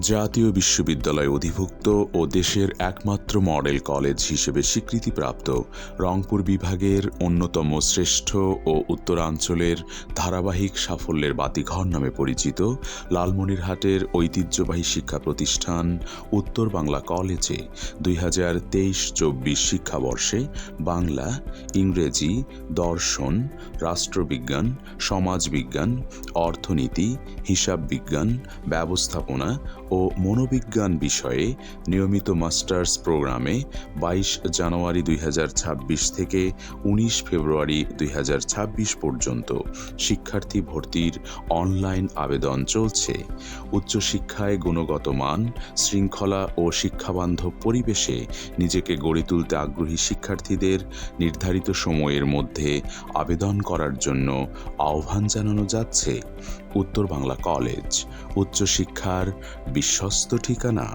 জাতীয় বিশ্ববিদ্যালয় অধিভুক্ত ও দেশের একমাত্র মডেল কলেজ হিসেবে স্বীকৃতিপ্রাপ্ত রংপুর বিভাগের অন্যতম শ্রেষ্ঠ ও উত্তরাঞ্চলের ধারাবাহিক সাফল্যের বাতিঘর নামে পরিচিত লালমনিরহাটের ঐতিহ্যবাহী শিক্ষা প্রতিষ্ঠান উত্তর বাংলা কলেজে 2023-24 শিক্ষাবর্ষে বাংলা, ইংরেজি, দর্শন, রাষ্ট্রবিজ্ঞান, সমাজবিজ্ঞান, অর্থনীতি, হিসাব বিজ্ঞান, ব্যবস্থাপনা ও মনোবিজ্ঞান বিষয়ে নিয়মিত মাস্টার্স প্রোগ্রামে 22 জানুয়ারি 2026 থেকে 19 ফেব্রুয়ারি 2026 পর্যন্ত শিক্ষার্থী ভর্তির অনলাইন আবেদন চলছে। উচ্চশিক্ষায় গুণগত মান, শৃঙ্খলা ও শিক্ষাবান্ধব পরিবেশে নিজেকে গড়ে তুলতে আগ্রহী শিক্ষার্থীদের নির্ধারিত সময়ের মধ্যে আবেদন করার জন্য আহ্বান জানানো যাচ্ছে। উত্তর বাংলা কলেজ, উচ্চশিক্ষার বিশ্বস্ত ঠিকানা।